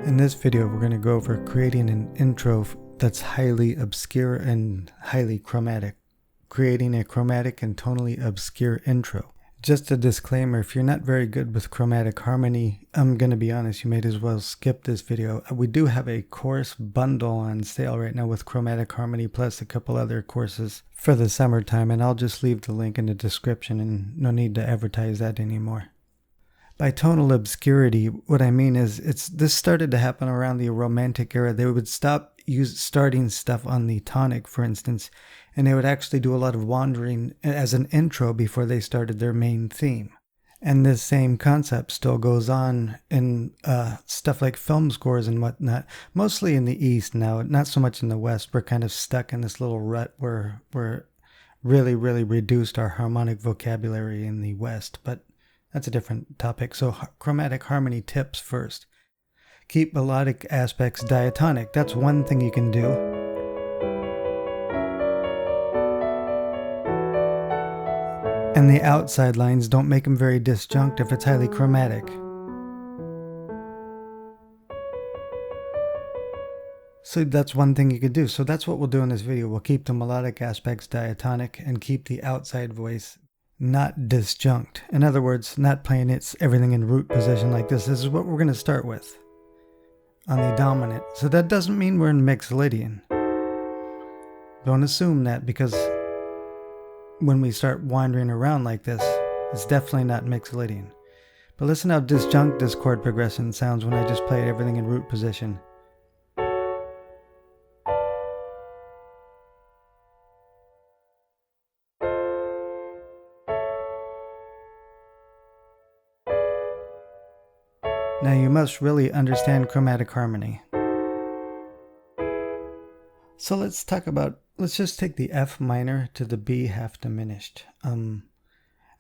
In this video, we're going to go over creating an intro that's highly obscure and highly chromatic. Creating a chromatic and tonally obscure intro. Just a disclaimer, if you're not very good with chromatic harmony, I'm going to be honest, you might as well skip this video. We do have a course bundle on sale right now with chromatic harmony plus a couple other courses for the summertime, and I'll just leave the link in the description and no need to advertise that anymore. By tonal obscurity, what I mean is this started to happen around the Romantic era. They would stop starting stuff on the tonic, for instance, and they would actually do a lot of wandering as an intro before they started their main theme. And this same concept still goes on in stuff like film scores and whatnot, mostly in the East now, not so much in the West. We're kind of stuck in this little rut where we're really reduced our harmonic vocabulary in the West, but that's a different topic. So chromatic harmony tips first. Keep melodic aspects diatonic. That's one thing you can do. And the outside lines, don't make them very disjunct if it's highly chromatic. So that's one thing you could do. So that's what we'll do in this video. We'll keep the melodic aspects diatonic and keep the outside voice not disjunct. In other words, not playing everything in root position like this. This is what we're going to start with on the dominant. So that doesn't mean we're in Mixolydian. Don't assume that, because when we start wandering around like this, it's definitely not Mixolydian. But listen how disjunct this chord progression sounds when I just play everything in root position. Now you must really understand chromatic harmony. So let's just take the F minor to the B half diminished. And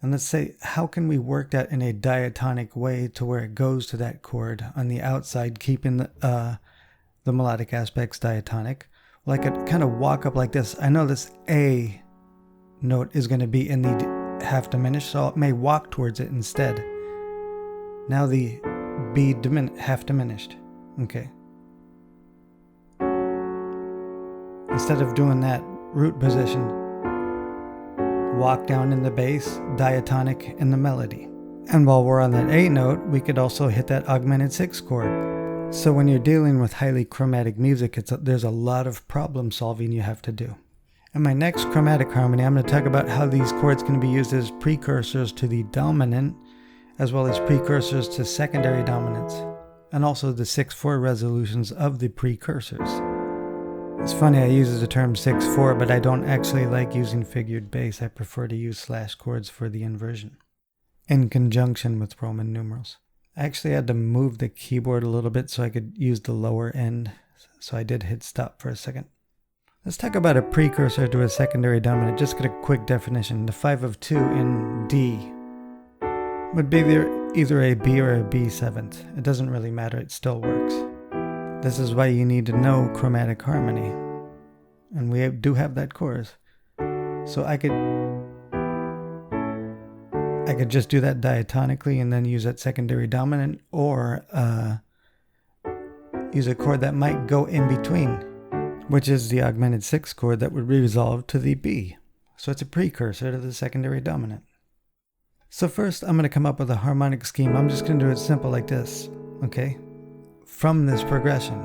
let's say, how can we work that in a diatonic way to where it goes to that chord on the outside, keeping the melodic aspects diatonic? Well, I could kind of walk up like this. I know this A note is going to be in the half diminished, so I may walk towards it instead. Now the B half diminished. Okay. Instead of doing that root position, walk down in the bass, diatonic in the melody. And while we're on that A note, we could also hit that augmented 6 chord. So when you're dealing with highly chromatic music, there's a lot of problem solving you have to do. In my next chromatic harmony, I'm going to talk about how these chords can be used as precursors to the dominant, as well as precursors to secondary dominants, and also the 6/4 resolutions of the precursors. It's funny, I use the term 6/4, but I don't actually like using figured bass. I prefer to use slash chords for the inversion, in conjunction with Roman numerals. I actually had to move the keyboard a little bit so I could use the lower end, so I did hit stop for a second. Let's talk about a precursor to a secondary dominant. Just get a quick definition. The 5 of 2 in D would be either a B or a B7th. It doesn't really matter, it still works. This is why you need to know chromatic harmony. And we do have that chorus. So I could just do that diatonically and then use that secondary dominant, or use a chord that might go in between, which is the augmented 6 chord that would resolve to the B. So it's a precursor to the secondary dominant. So first, I'm going to come up with a harmonic scheme. I'm just going to do it simple like this, okay? From this progression,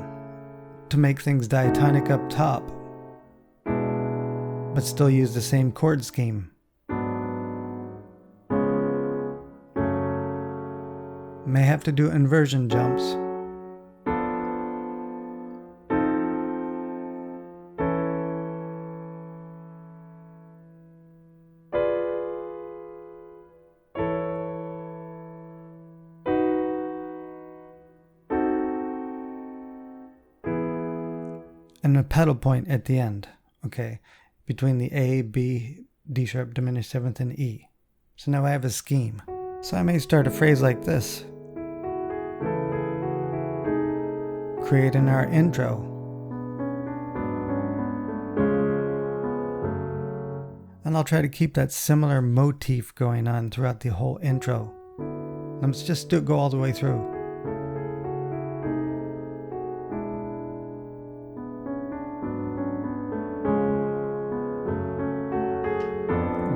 to make things diatonic up top, but still use the same chord scheme. May have to do inversion jumps. And a pedal point at the end, okay, between the A, B, D sharp diminished 7th, and E. So now I have a scheme. So I may start a phrase like this. Creating our intro. And I'll try to keep that similar motif going on throughout the whole intro. Let's just go all the way through.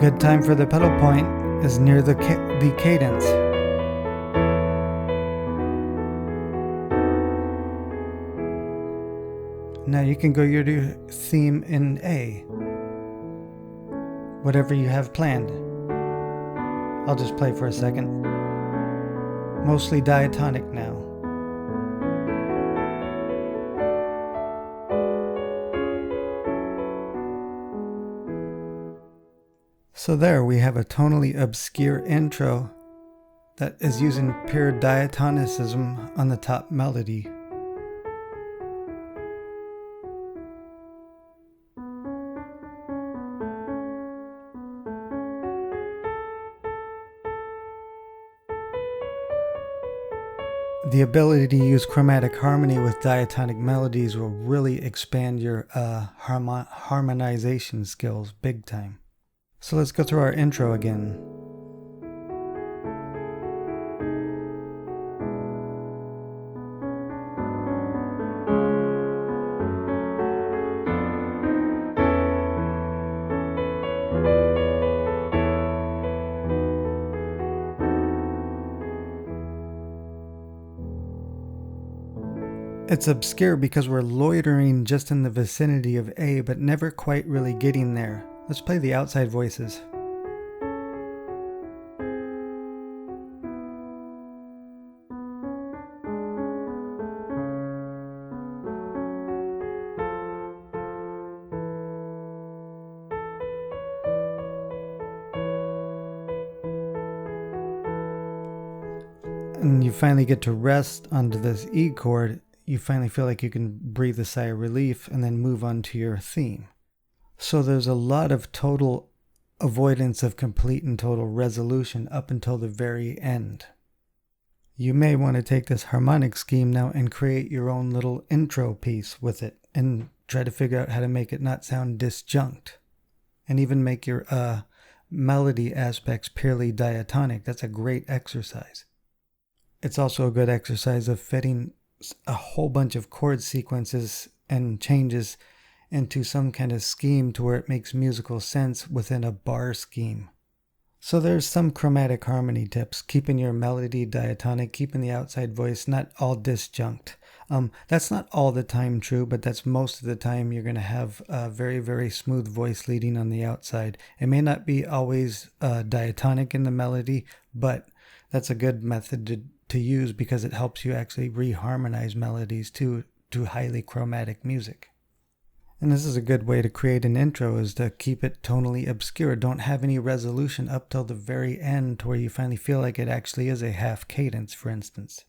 Good time for the pedal point is near the cadence. Now you can go your theme in A, whatever you have planned. I'll just play for a second. Mostly diatonic now. So there we have a tonally obscure intro that is using pure diatonicism on the top melody. The ability to use chromatic harmony with diatonic melodies will really expand your harmonization skills big time. So let's go through our intro again. It's obscure because we're loitering just in the vicinity of A, but never quite really getting there. Let's play the outside voices. And you finally get to rest onto this E chord. You finally feel like you can breathe a sigh of relief and then move on to your theme. So there's a lot of total avoidance of complete and total resolution up until the very end. You may want to take this harmonic scheme now and create your own little intro piece with it and try to figure out how to make it not sound disjunct and even make your melody aspects purely diatonic. That's a great exercise. It's also a good exercise of fitting a whole bunch of chord sequences and changes into some kind of scheme to where it makes musical sense within a bar scheme. So there's some chromatic harmony tips, keeping your melody diatonic, keeping the outside voice not all disjunct. That's not all the time true, but that's most of the time you're going to have a very, very smooth voice leading on the outside. It may not be always diatonic in the melody, but that's a good method to use because it helps you actually reharmonize melodies to highly chromatic music. And this is a good way to create an intro, is to keep it tonally obscure. Don't have any resolution up till the very end to where you finally feel like it actually is a half cadence, for instance.